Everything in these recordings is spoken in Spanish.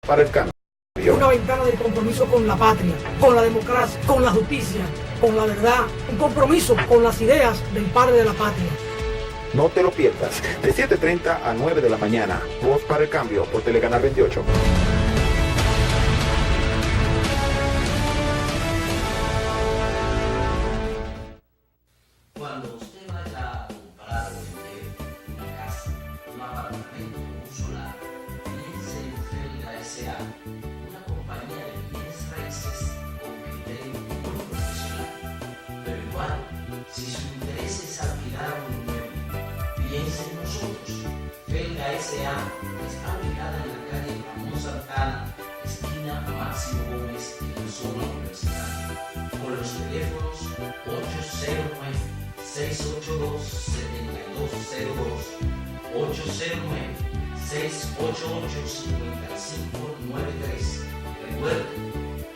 para el cambio. Una ventana de compromiso con la patria, con la democracia, con la justicia, con la verdad, un compromiso con las ideas del padre de la patria. No te lo pierdas, de 7:30 a 9 de la mañana, Voz para el Cambio por Telecanal 28. Cuando usted vaya a comprar o vender una casa, un apartamento, un solar, piense en Felga S.A., una compañía de bienes raíces con criterio muy profesional. Pero igual, si su interés es alquilar un inmueble, piense en nosotros. Felga S.A. está ubicada en la calle Ramón Santana, esquina Máximo Gómez, en la zona universitaria. Con los teléfonos 809-682-7202, 809-688-5593. Recuerde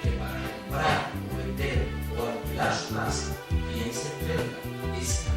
que para comprar, vender o alquilar su casa, piense en Felga S.A.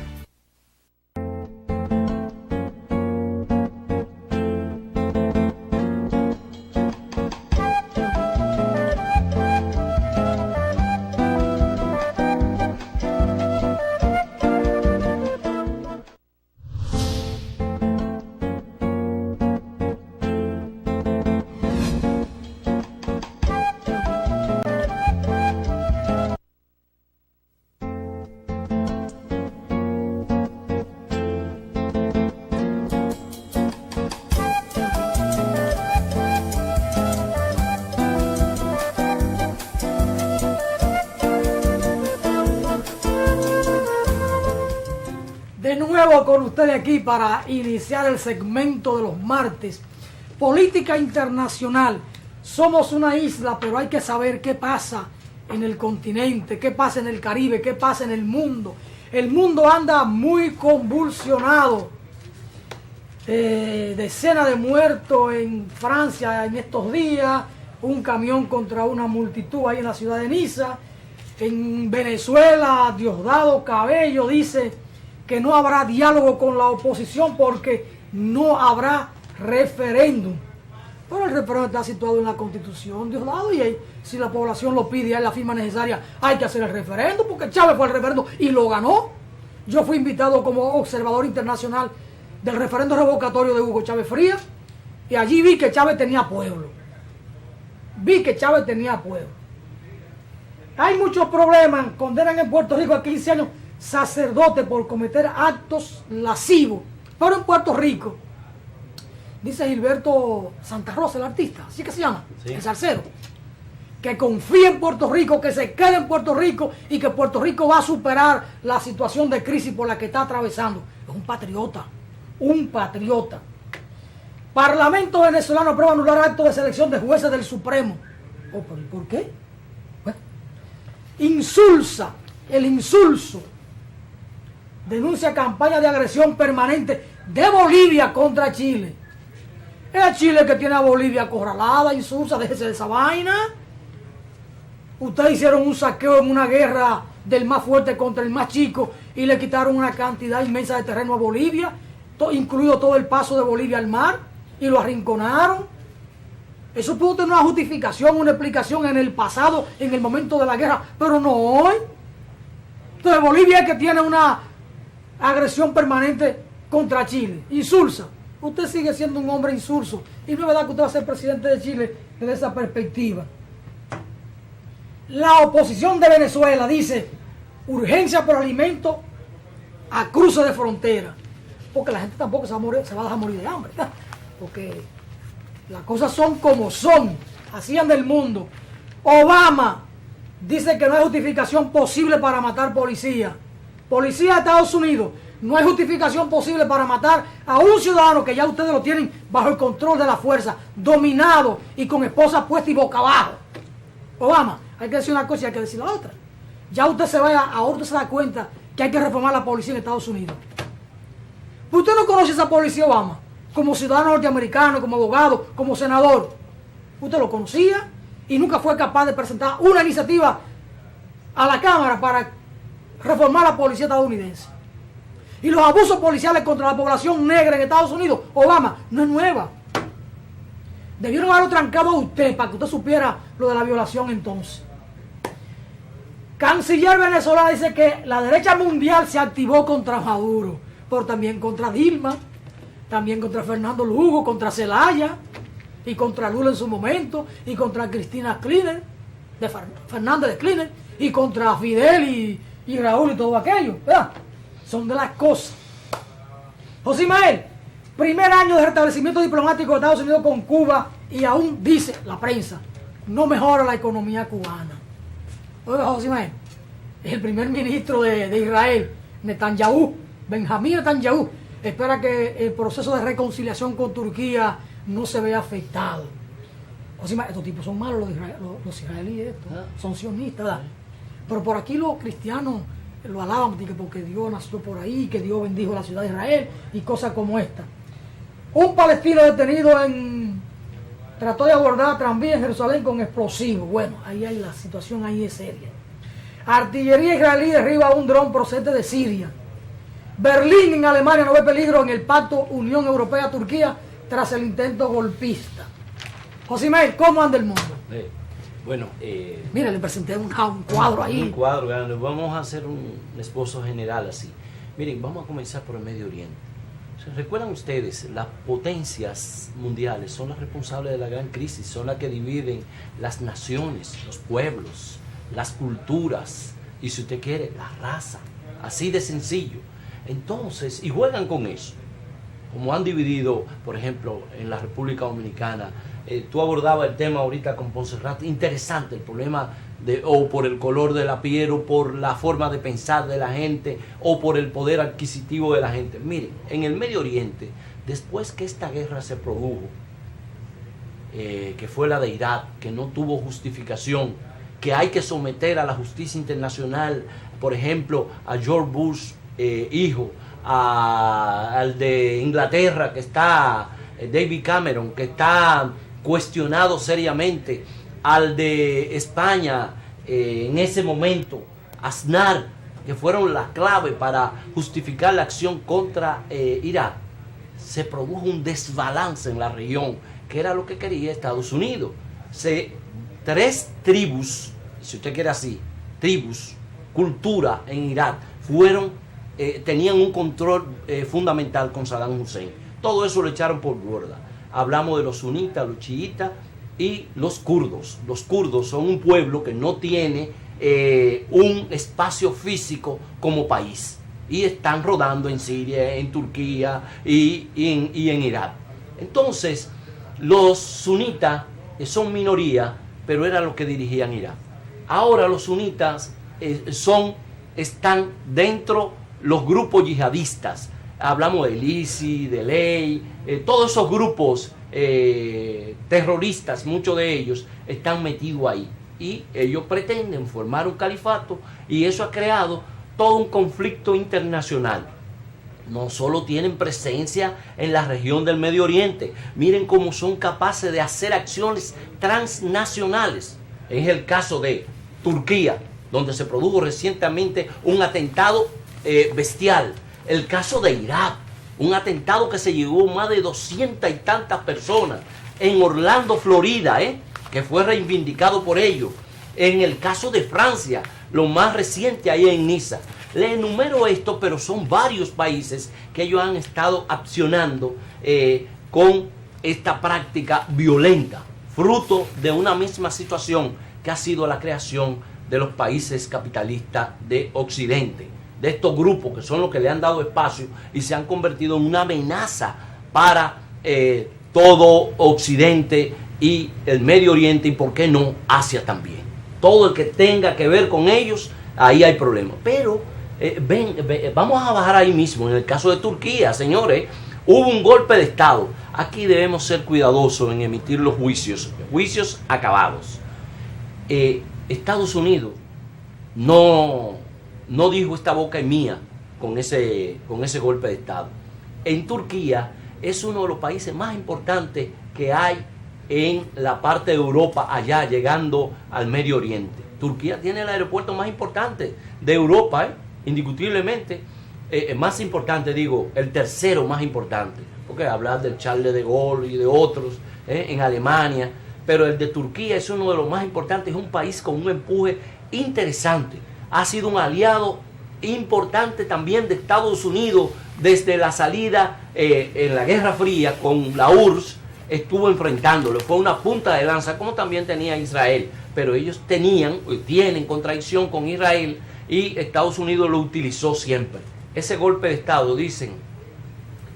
De nuevo con ustedes aquí para iniciar el segmento de los martes. Política internacional. Somos una isla, pero hay que saber qué pasa en el continente, qué pasa en el Caribe, qué pasa en el mundo. El mundo anda muy convulsionado. Decenas de muertos en Francia en estos días, un camión contra una multitud ahí en la ciudad de Niza. En Venezuela, Diosdado Cabello dice que no habrá diálogo con la oposición porque no habrá referéndum. Pero el referéndum está situado en la Constitución, Diosdado, y ahí, si la población lo pide y hay la firma necesaria, hay que hacer el referéndum, porque Chávez fue al referéndum y lo ganó. Yo fui invitado como observador internacional del referéndum revocatorio de Hugo Chávez Frías, y allí vi que Chávez tenía pueblo. Hay muchos problemas, condenan en Puerto Rico a 15 años sacerdote por cometer actos lascivos, pero en Puerto Rico, dice Gilberto Santa Rosa, el artista, así que se llama, sí, el salsero, que confía en Puerto Rico, que se quede en Puerto Rico y que Puerto Rico va a superar la situación de crisis por la que está atravesando. Es un patriota. Parlamento venezolano aprueba anular acto de selección de jueces del Supremo. Oh, ¿por qué? Bueno, el insulso. Denuncia campaña de agresión permanente de Bolivia contra Chile. Es Chile que tiene a Bolivia acorralada, insulsa, déjese de esa vaina. Ustedes hicieron un saqueo en una guerra del más fuerte contra el más chico y le quitaron una cantidad inmensa de terreno a Bolivia, incluido todo el paso de Bolivia al mar, y lo arrinconaron. Eso pudo tener una justificación, una explicación en el pasado, en el momento de la guerra, pero no hoy. Entonces Bolivia es que tiene una agresión permanente contra Chile, insulsa. Usted sigue siendo un hombre insulso y no es verdad que usted va a ser presidente de Chile desde esa perspectiva. La oposición de Venezuela dice urgencia por alimento a cruce de frontera, porque la gente tampoco se va a dejar morir de hambre, porque las cosas son como son, así anda el mundo. Obama dice que no hay justificación posible para matar policías. Policía de Estados Unidos, no hay justificación posible para matar a un ciudadano que ya ustedes lo tienen bajo el control de la fuerza, dominado y con esposa puesta y boca abajo. Obama, hay que decir una cosa y hay que decir la otra. Ya usted ahora usted se da cuenta que hay que reformar la policía en Estados Unidos. Usted no conoce a esa policía, Obama, como ciudadano norteamericano, como abogado, como senador. Usted lo conocía y nunca fue capaz de presentar una iniciativa a la Cámara para reformar la policía estadounidense. Y los abusos policiales contra la población negra en Estados Unidos, Obama, no es nueva. Debieron haberlo trancado a usted para que usted supiera lo de la violación entonces. Canciller venezolano dice que la derecha mundial se activó contra Maduro, pero también contra Dilma, también contra Fernando Lugo, contra Zelaya, y contra Lula en su momento, y contra Cristina Kirchner, Fernández de Kirchner, y contra Fidel y Raúl y todo aquello, ¿verdad? Son de las cosas. José Ismael, primer año de restablecimiento diplomático de Estados Unidos con Cuba, y aún dice la prensa, no mejora la economía cubana. Oiga, José Ismael, el primer ministro de Israel, Netanyahu, Benjamín Netanyahu, espera que el proceso de reconciliación con Turquía no se vea afectado. José Ismael, estos tipos son malos, los israelíes, son sionistas, ¿verdad? Pero por aquí los cristianos lo alaban porque Dios nació por ahí, que Dios bendijo la ciudad de Israel y cosas como esta. Un palestino detenido trató de abordar tranvía en Jerusalén con explosivos. Bueno, la situación ahí es seria. Artillería israelí derriba un dron procedente de Siria. Berlín en Alemania no ve peligro en el pacto Unión Europea-Turquía tras el intento golpista. José Ismael, ¿cómo anda el mundo? Bueno, mira, le presenté un cuadro ahí. Un cuadro grande. Vamos a hacer un esbozo general así. Miren, vamos a comenzar por el Medio Oriente. ¿Recuerdan ustedes? Las potencias mundiales son las responsables de la gran crisis, son las que dividen las naciones, los pueblos, las culturas y, si usted quiere, la raza. Así de sencillo. Entonces, y juegan con eso. Como han dividido, por ejemplo, en la República Dominicana. Tú abordabas el tema ahorita con Ponserrat. Interesante el problema o por el color de la piel, o por la forma de pensar de la gente, o por el poder adquisitivo de la gente. Miren, en el Medio Oriente, después que esta guerra se produjo, que fue la de Irak, que no tuvo justificación, que hay que someter a la justicia internacional, por ejemplo, a George Bush, hijo, al de Inglaterra, que está David Cameron, que está cuestionado seriamente, al de España en ese momento, Aznar, que fueron la clave para justificar la acción contra Irak. Se produjo un desbalance en la región, que era lo que quería Estados Unidos. Tres tribus, si usted quiere así, tribus, cultura en Irak, tenían un control fundamental con Saddam Hussein. Todo eso lo echaron por borda. Hablamos de los sunitas, los chiitas y los kurdos. Los kurdos son un pueblo que no tiene un espacio físico como país. Y están rodando en Siria, en Turquía y en Irak. Entonces, los sunitas son minoría, pero era lo que dirigían Irak. Ahora los sunitas están dentro los grupos yihadistas. Hablamos del ISIS, de Ley, todos esos grupos terroristas, muchos de ellos están metidos ahí. Y ellos pretenden formar un califato, y eso ha creado todo un conflicto internacional. No solo tienen presencia en la región del Medio Oriente, miren cómo son capaces de hacer acciones transnacionales. Es el caso de Turquía, donde se produjo recientemente un atentado bestial. El caso de Irak, un atentado que se llevó más de 200 y tantas personas en Orlando, Florida, que fue reivindicado por ellos. En el caso de Francia, lo más reciente ahí en Niza. Le enumero esto, pero son varios países que ellos han estado accionando con esta práctica violenta, fruto de una misma situación que ha sido la creación de los países capitalistas de Occidente, de estos grupos que son los que le han dado espacio y se han convertido en una amenaza para todo Occidente y el Medio Oriente, y por qué no Asia también. Todo el que tenga que ver con ellos, ahí hay problemas. Pero vamos a bajar ahí mismo. En el caso de Turquía, señores, hubo un golpe de Estado. Aquí debemos ser cuidadosos en emitir los juicios acabados. Estados Unidos no dijo esta boca es mía con ese golpe de Estado. En Turquía es uno de los países más importantes que hay en la parte de Europa, allá llegando al Medio Oriente. Turquía tiene el aeropuerto más importante de Europa, indiscutiblemente. Más importante, digo, el tercero más importante, porque hablar del Charles de Gaulle y de otros en Alemania, pero el de Turquía es uno de los más importantes, es un país con un empuje interesante. Ha sido un aliado importante también de Estados Unidos desde la salida en la Guerra Fría con la URSS, estuvo enfrentándolo, fue una punta de lanza, como también tenía Israel, pero ellos tienen contradicción con Israel y Estados Unidos lo utilizó siempre. Ese golpe de Estado, dicen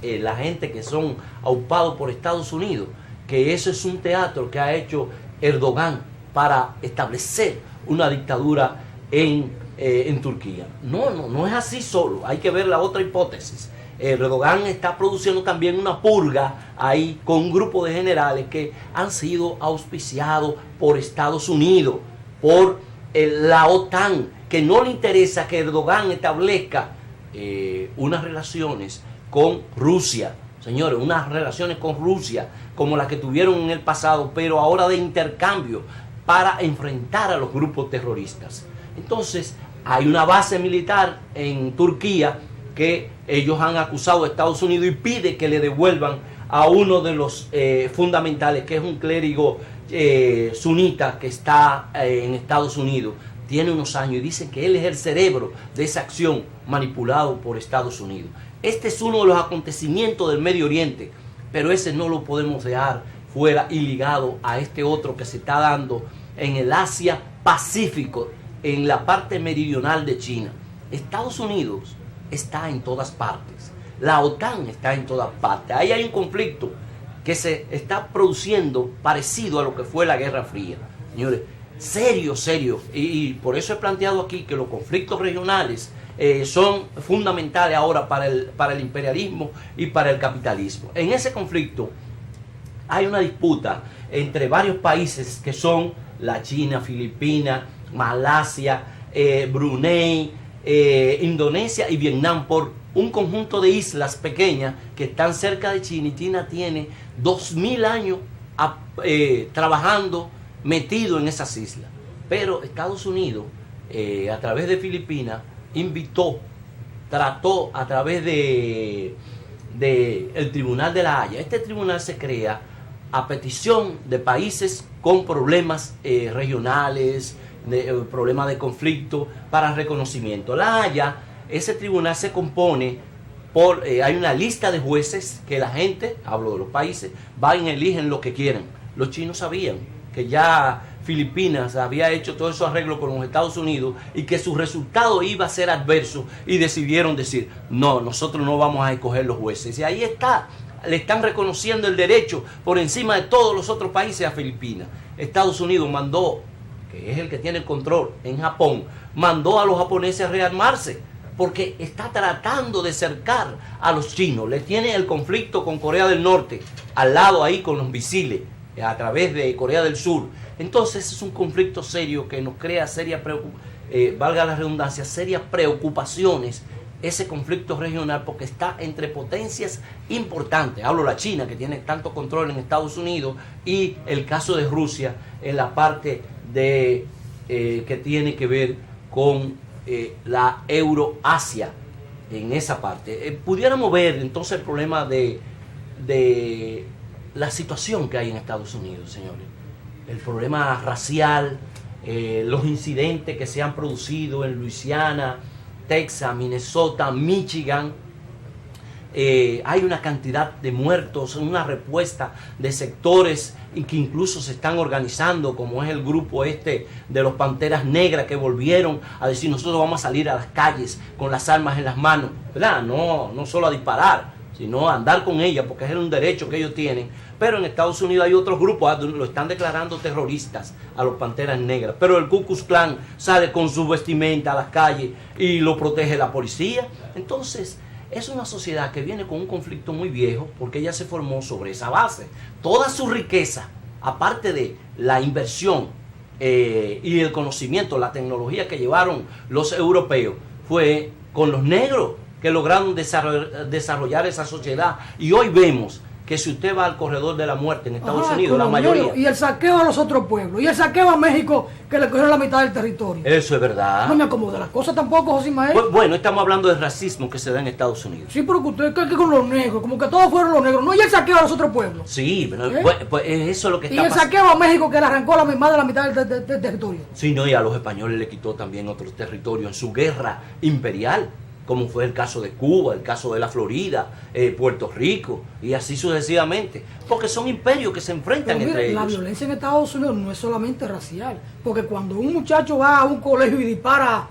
la gente que son aupados por Estados Unidos, que eso es un teatro que ha hecho Erdogan para establecer una dictadura en Turquía. No es así solo, hay que ver la otra hipótesis. Erdogan está produciendo también una purga ahí con un grupo de generales que han sido auspiciados por Estados Unidos, por la OTAN, que no le interesa que Erdogan establezca unas relaciones con Rusia, señores, unas relaciones con Rusia como las que tuvieron en el pasado, pero ahora de intercambio para enfrentar a los grupos terroristas. Entonces, hay una base militar en Turquía que ellos han acusado a Estados Unidos y pide que le devuelvan a uno de los fundamentales, que es un clérigo sunita que está en Estados Unidos. Tiene unos años y dicen que él es el cerebro de esa acción manipulado por Estados Unidos. Este es uno de los acontecimientos del Medio Oriente, pero ese no lo podemos dejar fuera y ligado a este otro que se está dando en el Asia Pacífico, en la parte meridional de China. Estados Unidos está en todas partes, la OTAN está en todas partes. Ahí hay un conflicto que se está produciendo parecido a lo que fue la Guerra Fría, señores, serio, y por eso he planteado aquí que los conflictos regionales son fundamentales ahora para el imperialismo y para el capitalismo. En ese conflicto hay una disputa entre varios países que son la China, Filipinas, Malasia, Brunei, Indonesia y Vietnam, por un conjunto de islas pequeñas que están cerca de China, y China tiene 2000 años trabajando metido en esas islas. Pero Estados Unidos, a través de Filipinas, trató a través de el Tribunal de la Haya. Este tribunal se crea a petición de países con problemas regionales, problemas de conflicto, para reconocimiento. La Haya, ese tribunal se compone por, hay una lista de jueces que la gente, hablo de los países, van y eligen lo que quieren. Los chinos sabían que ya Filipinas había hecho todo esos arreglos con los Estados Unidos y que su resultado iba a ser adverso, y decidieron decir, no, nosotros no vamos a escoger los jueces. Y ahí está, le están reconociendo el derecho por encima de todos los otros países a Filipinas. Estados Unidos mandó, que es el que tiene el control en Japón, mandó a los japoneses a rearmarse, porque está tratando de cercar a los chinos. Le tiene el conflicto con Corea del Norte al lado ahí con los misiles a través de Corea del Sur. Entonces es un conflicto serio que nos crea valga la redundancia, serias preocupaciones, ese conflicto regional, porque está entre potencias importantes. Hablo de la China, que tiene tanto control en Estados Unidos, y el caso de Rusia en la parte de que tiene que ver con la Euroasia, en esa parte. Pudiéramos ver entonces el problema de la situación que hay en Estados Unidos, señores. El problema racial, los incidentes que se han producido en Luisiana, Texas, Minnesota, Michigan. Hay una cantidad de muertos, una respuesta de sectores que incluso se están organizando, como es el grupo de los Panteras Negras, que volvieron a decir, nosotros vamos a salir a las calles con las armas en las manos, ¿verdad? No solo a disparar, sino a andar con ellas, porque es un derecho que ellos tienen. Pero en Estados Unidos hay otros grupos, lo están declarando terroristas a los Panteras Negras. Pero el Ku Klux Klan sale con su vestimenta a las calles y lo protege la policía. Entonces, es una sociedad que viene con un conflicto muy viejo, porque ella se formó sobre esa base. Toda su riqueza, aparte de la inversión y el conocimiento, la tecnología que llevaron los europeos, fue con los negros que lograron desarrollar esa sociedad. Y hoy vemos que si usted va al corredor de la muerte en Estados Ajá, Unidos, la mayoría... Y el saqueo a los otros pueblos. Y el saqueo a México, que le cogieron la mitad del territorio. Eso es verdad. No me acomoda las cosas tampoco, José Ismael. Bueno, estamos hablando del racismo que se da en Estados Unidos. Sí, pero que usted cree que con los negros, como que todos fueron los negros. No, y el saqueo a los otros pueblos. Sí, pero ¿Eh? pues eso es lo que Y está el pasando. saqueo a México, que le arrancó la más de la mitad del territorio. Sí, no, y a los españoles le quitó también otros territorios en su guerra imperial, como fue el caso de Cuba, el caso de la Florida, Puerto Rico, y así sucesivamente, porque son imperios que se enfrentan Pero mire, entre la ellos. violencia en Estados Unidos no es solamente racial, porque cuando un muchacho va a un colegio y dispara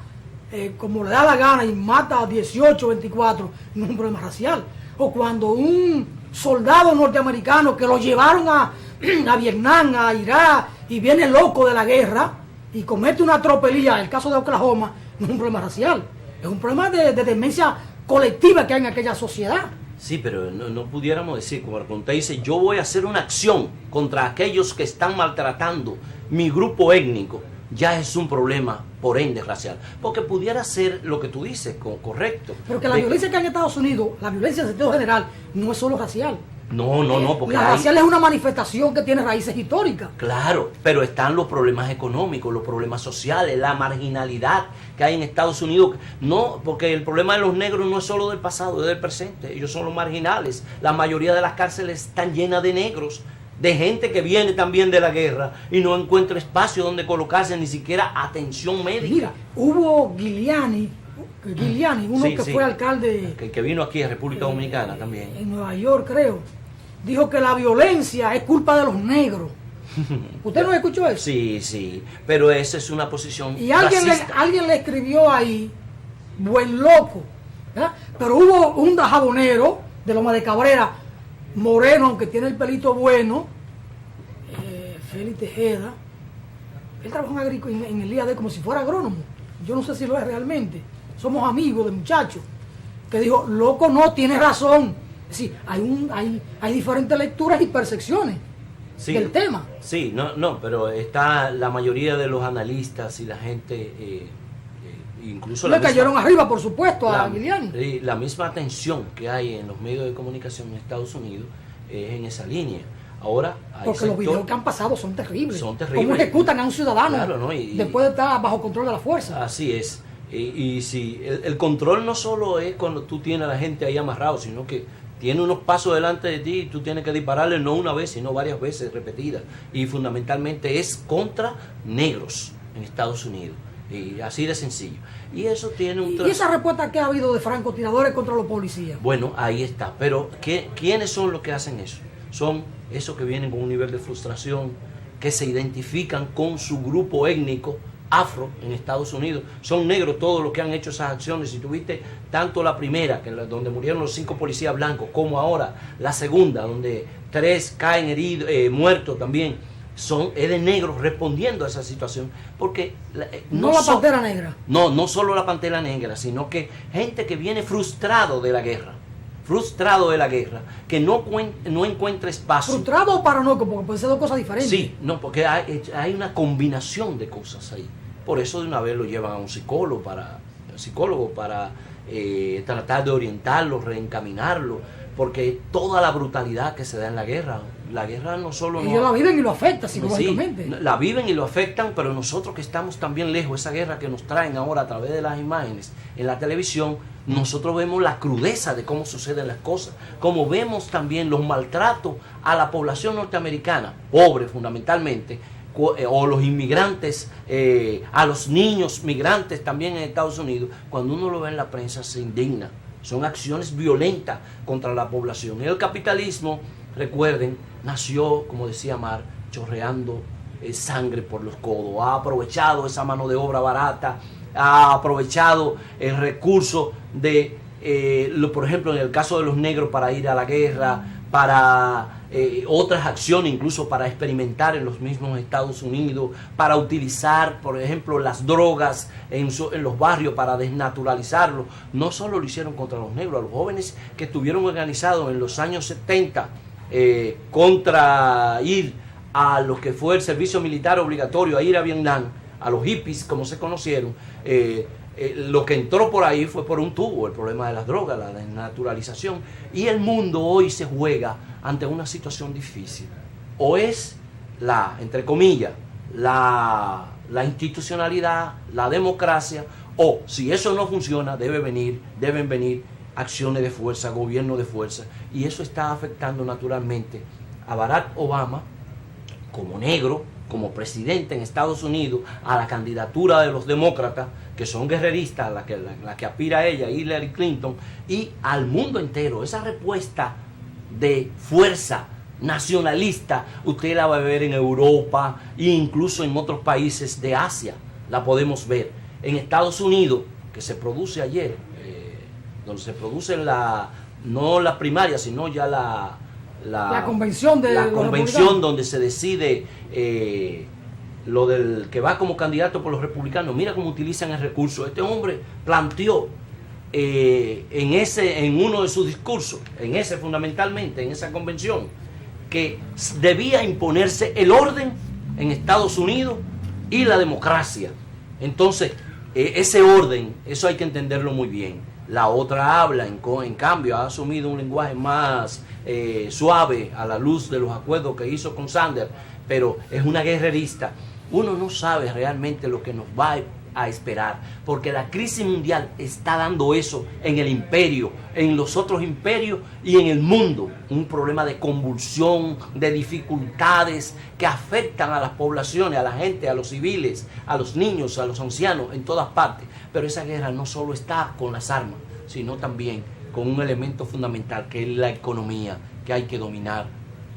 como le da la gana y mata a 18, 24, no es un problema racial. O cuando un soldado norteamericano que lo llevaron a Vietnam, a Irak, y viene loco de la guerra y comete una tropelía, el caso de Oklahoma, no es un problema racial, es un problema de demencia colectiva que hay en aquella sociedad. Sí, pero no pudiéramos decir, como cuando usted dice, yo voy a hacer una acción contra aquellos que están maltratando mi grupo étnico, ya es un problema, por ende, racial. Porque pudiera ser lo que tú dices, correcto. Pero que la violencia que hay en Estados Unidos, la violencia en sentido general, no es solo racial. No, porque la racial es una manifestación que tiene raíces históricas. Claro, pero están los problemas económicos, los problemas sociales, la marginalidad que hay en Estados Unidos. No, porque el problema de los negros no es solo del pasado, es del presente. Ellos son los marginales. La mayoría de las cárceles están llenas de negros, de gente que viene también de la guerra y no encuentra espacio donde colocarse, ni siquiera atención médica. Mira, hubo Giuliani, uno Sí, que sí. fue alcalde Que vino aquí a República Dominicana también. en Nueva York, creo, dijo que la violencia es culpa de los negros. ¿Usted no escuchó eso? Sí, pero esa es una posición Y alguien le escribió ahí, buen loco, ¿verdad? Pero hubo un jabonero de Loma de Cabrera, moreno, aunque tiene el pelito bueno, Félix Tejeda. Él trabaja en el IAD como si fuera agrónomo. Yo no sé si lo es realmente. Somos amigos de muchachos. Que dijo, loco, no, tiene razón. Es decir, hay diferentes lecturas y percepciones del tema. Sí, pero está la mayoría de los analistas y la gente, incluso Le cayeron arriba, por supuesto, a Giuliani. la misma atención que hay en los medios de comunicación en Estados Unidos es en esa línea. Ahora, porque los videos que han pasado son terribles. Son terribles. Cómo ejecutan a un ciudadano, claro, ¿no? después de estar bajo control de la fuerza. Así es. Y si el control no solo es cuando tú tienes a la gente ahí amarrado, sino que tiene unos pasos delante de ti y tú tienes que dispararle no una vez, sino varias veces repetidas. Y fundamentalmente es contra negros en Estados Unidos. Y así de sencillo. Y eso tiene un... ¿Y esa respuesta que ha habido de francotiradores contra los policías? Bueno, ahí está. Pero ¿quiénes son los que hacen eso? Son esos que vienen con un nivel de frustración, que se identifican con su grupo étnico afro en Estados Unidos. Son negros todos los que han hecho esas acciones. Si tuviste tanto la primera, donde murieron los 5 policías blancos, como ahora la segunda, donde 3 caen heridos, muertos también, es de negros respondiendo a esa situación. Porque no la Pantera Negra. No solo la Pantera Negra, sino que gente que viene frustrado de la guerra, que no encuentra espacio. ¿Frustrado o paranoico? Porque pueden ser dos cosas diferentes. Sí, porque hay una combinación de cosas ahí. Por eso de una vez lo llevan a un psicólogo para tratar de orientarlo, reencaminarlo, porque toda la brutalidad que se da en la guerra no solo... Ellos la viven y lo afectan psicológicamente. Sí, la viven y lo afectan, pero nosotros que estamos también lejos, esa guerra que nos traen ahora a través de las imágenes en la televisión, nosotros vemos la crudeza de cómo suceden las cosas, como vemos también los maltratos a la población norteamericana, pobre fundamentalmente, o los inmigrantes, a los niños migrantes también en Estados Unidos. Cuando uno lo ve en la prensa se indigna. Son acciones violentas contra la población. Y el capitalismo, recuerden, nació, como decía Mar, chorreando sangre por los codos. Ha aprovechado esa mano de obra barata, ha aprovechado el recurso de, por ejemplo, en el caso de los negros, para ir a la guerra, para otras acciones, incluso para experimentar en los mismos Estados Unidos, para utilizar, por ejemplo, las drogas en los barrios para desnaturalizarlos. No solo lo hicieron contra los negros, a los jóvenes que estuvieron organizados en los años 70 contra ir a lo que fue el servicio militar obligatorio, a ir a Vietnam, a los hippies como se conocieron. Lo que entró por ahí fue por un tubo, el problema de las drogas, la desnaturalización. Y el mundo hoy se juega ante una situación difícil. O es entre comillas, la institucionalidad, la democracia, o si eso no funciona, deben venir acciones de fuerza, gobierno de fuerza, y eso está afectando naturalmente a Barack Obama como negro, como presidente en Estados Unidos, a la candidatura de los demócratas, que son guerreristas, la que aspira a ella, Hillary Clinton, y al mundo entero. Esa respuesta de fuerza nacionalista, usted la va a ver en Europa e incluso en otros países de Asia, la podemos ver. En Estados Unidos, que se produce ayer, donde se produce no la primaria, sino ya la convención donde se decide lo del que va como candidato por los republicanos. Mira cómo utilizan el recurso. Este hombre planteó en uno de sus discursos, fundamentalmente en esa convención, que debía imponerse el orden en Estados Unidos y la democracia. Entonces, ese orden, eso hay que entenderlo muy bien. La otra habla, en cambio, ha asumido un lenguaje más suave a la luz de los acuerdos que hizo con Sanders, pero es una guerrerista. Uno no sabe realmente lo que nos va a esperar, porque la crisis mundial está dando eso en el imperio, en los otros imperios y en el mundo. Un problema de convulsión, de dificultades que afectan a las poblaciones, a la gente, a los civiles, a los niños, a los ancianos, en todas partes. Pero esa guerra no solo está con las armas, sino también con un elemento fundamental, que es la economía, que hay que dominar.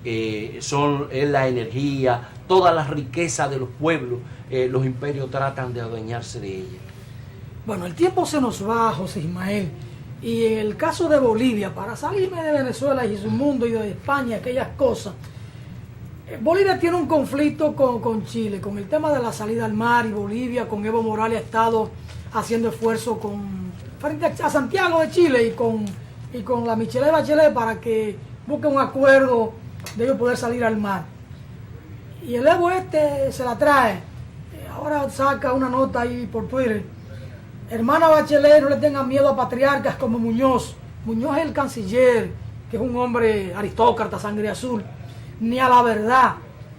Es la energía, toda la riqueza de los pueblos. Los imperios tratan de adueñarse de ella. Bueno, el tiempo se nos va, José Ismael, y en el caso de Bolivia, para salirme de Venezuela y su mundo y de España, aquellas cosas, Bolivia tiene un conflicto con Chile, con el tema de la salida al mar, y Bolivia con Evo Morales ha estado haciendo esfuerzos frente a Santiago de Chile y con la Michelle Bachelet para que busquen un acuerdo de ellos poder salir al mar. Y el Evo se la trae. Ahora saca una nota ahí por Twitter. Hermana Bachelet, no le tengan miedo a patriarcas como Muñoz. Muñoz es el canciller, que es un hombre aristócrata, sangre azul. Ni a la verdad.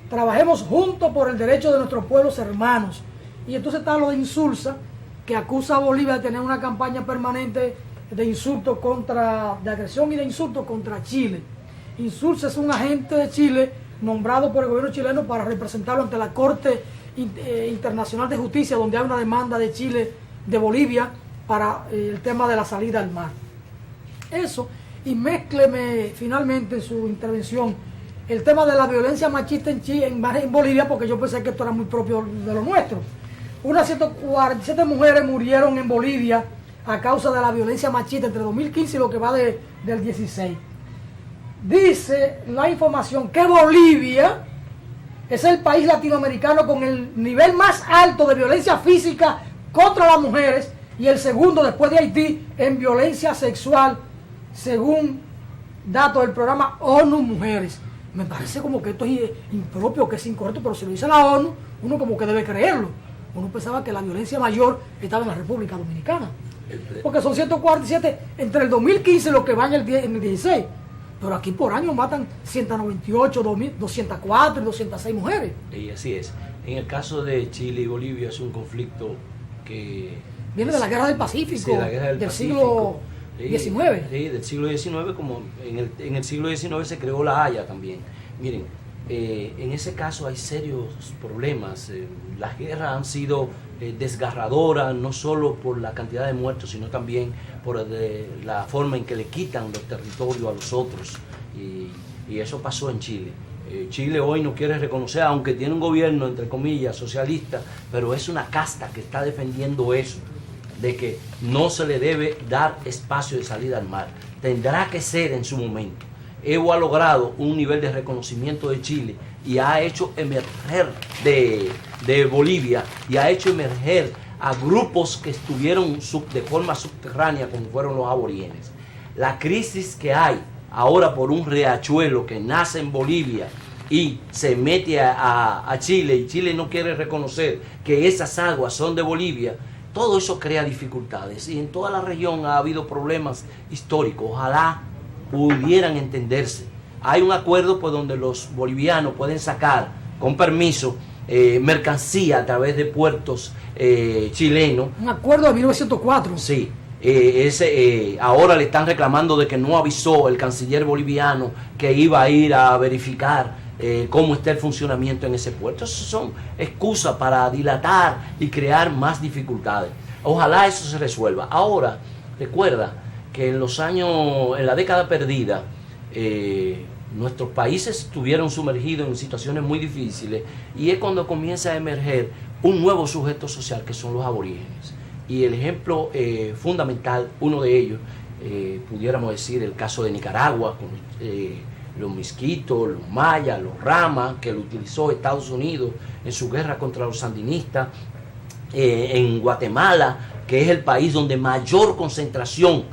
Trabajemos juntos por el derecho de nuestros pueblos hermanos. Y entonces está lo de Insulza, que acusa a Bolivia de tener una campaña permanente de insultos de agresión y de insultos contra Chile. Insulza es un agente de Chile nombrado por el gobierno chileno para representarlo ante la Corte Internacional de Justicia, donde hay una demanda de Chile, de Bolivia, para el tema de la salida al mar. Eso, y mézcleme finalmente en su intervención el tema de la violencia machista en Bolivia, porque yo pensé que esto era muy propio de lo nuestro. Unas 147 mujeres murieron en Bolivia a causa de la violencia machista entre 2015 y lo que va del 16. Dice la información que Bolivia es el país latinoamericano con el nivel más alto de violencia física contra las mujeres y el segundo después de Haití en violencia sexual, según datos del programa ONU Mujeres. Me parece como que esto es impropio, que es incorrecto, pero si lo dice la ONU, uno como que debe creerlo. Uno pensaba que la violencia mayor estaba en la República Dominicana, porque son 147 entre el 2015 y lo que va en el 16. Pero aquí por año matan 198, 204 y 206 mujeres. Y así es. En el caso de Chile y Bolivia es un conflicto que viene de la Guerra del Pacífico, sí, la guerra del Pacífico, siglo XIX. Sí, del siglo XIX, como en el siglo XIX se creó la Haya también. Miren, en ese caso hay serios problemas. Las guerras han sido desgarradoras, no solo por la cantidad de muertos, sino también por la forma en que le quitan los territorios a los otros. Y eso pasó en Chile. Chile hoy no quiere reconocer, aunque tiene un gobierno, entre comillas, socialista, pero es una casta que está defendiendo eso, de que no se le debe dar espacio de salida al mar. Tendrá que ser en su momento. Evo ha logrado un nivel de reconocimiento de Chile y ha hecho emerger de Bolivia y ha hecho emerger a grupos que estuvieron de forma subterránea, como fueron los aborígenes. La crisis que hay ahora por un riachuelo que nace en Bolivia y se mete a Chile, y Chile no quiere reconocer que esas aguas son de Bolivia, todo eso crea dificultades. Y en toda la región ha habido problemas históricos. Ojalá pudieran entenderse hay un acuerdo pues, donde los bolivianos pueden sacar con permiso mercancía a través de puertos chilenos. Un acuerdo de 1904. Sí. Ahora le están reclamando de que no avisó el canciller boliviano que iba a ir a verificar cómo está el funcionamiento en ese puerto. Esas son excusas para dilatar y crear más dificultades. Ojalá eso se resuelva. Ahora, recuerda que en la década perdida, nuestros países estuvieron sumergidos en situaciones muy difíciles y es cuando comienza a emerger un nuevo sujeto social que son los aborígenes. Y el ejemplo fundamental, uno de ellos, pudiéramos decir el caso de Nicaragua, con los misquitos, los mayas, los ramas, que lo utilizó Estados Unidos en su guerra contra los sandinistas, en Guatemala, que es el país donde mayor concentración,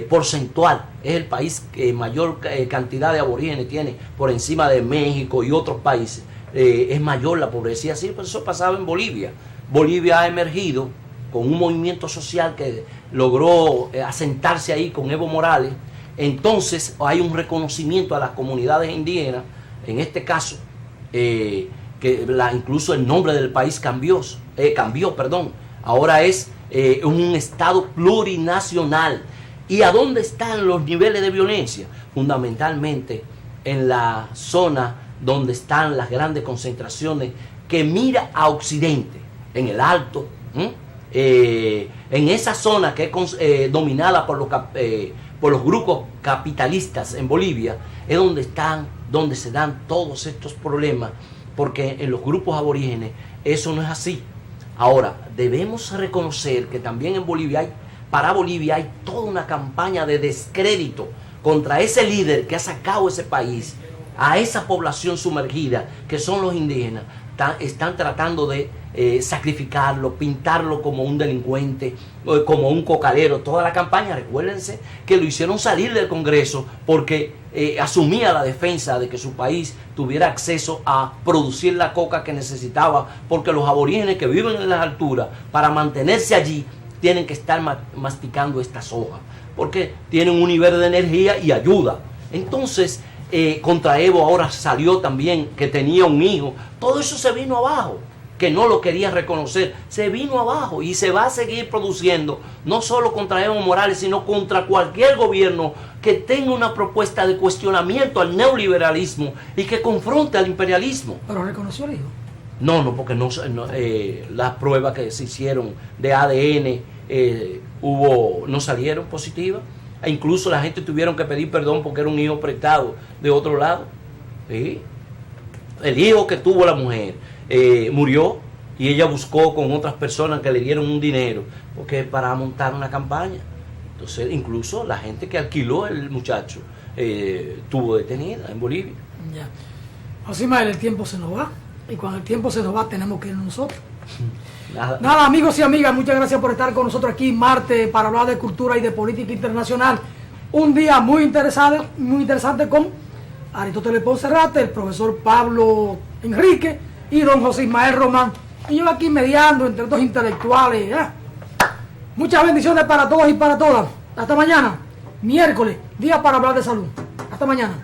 porcentual, es el país que mayor cantidad de aborígenes tiene por encima de México y otros países, es mayor la pobreza. Y así pues eso pasaba en Bolivia. Bolivia ha emergido con un movimiento social que logró asentarse ahí con Evo Morales. Entonces hay un reconocimiento a las comunidades indígenas, en este caso, incluso el nombre del país cambió, ahora es un estado plurinacional. ¿Y a dónde están los niveles de violencia? Fundamentalmente en la zona donde están las grandes concentraciones que mira a occidente, en el Alto, en esa zona que es dominada por los grupos capitalistas en Bolivia, es donde se dan todos estos problemas, porque en los grupos aborígenes eso no es así. Ahora, debemos reconocer que también en Bolivia para Bolivia hay toda una campaña de descrédito contra ese líder que ha sacado ese país, a esa población sumergida que son los indígenas. Están tratando de sacrificarlo, pintarlo como un delincuente, como un cocalero. Toda la campaña, recuérdense que lo hicieron salir del Congreso porque asumía la defensa de que su país tuviera acceso a producir la coca que necesitaba, porque los aborígenes que viven en las alturas, para mantenerse allí, tienen que estar masticando estas hojas, porque tienen un nivel de energía y ayuda. Entonces, contra Evo ahora salió también que tenía un hijo. Todo eso se vino abajo, que no lo quería reconocer. Se vino abajo y se va a seguir produciendo, no solo contra Evo Morales, sino contra cualquier gobierno que tenga una propuesta de cuestionamiento al neoliberalismo y que confronte al imperialismo. ¿Pero reconoció el hijo? No, porque las pruebas que se hicieron de ADN no salieron positivas. E incluso la gente tuvieron que pedir perdón porque era un hijo prestado de otro lado. ¿Sí? El hijo que tuvo la mujer murió y ella buscó con otras personas que le dieron un dinero porque para montar una campaña. Entonces, incluso la gente que alquiló el muchacho estuvo detenida en Bolivia. Ya. Josima, el tiempo se nos va. Y cuando el tiempo se nos va, tenemos que ir nosotros. Nada, amigos y amigas, muchas gracias por estar con nosotros aquí martes para hablar de cultura y de política internacional. Un día muy interesante con Aristóteles Poncerrate, el profesor Pablo Enrique y don José Ismael Román. Y yo aquí mediando entre dos intelectuales. Muchas bendiciones para todos y para todas. Hasta mañana, miércoles, día para hablar de salud. Hasta mañana.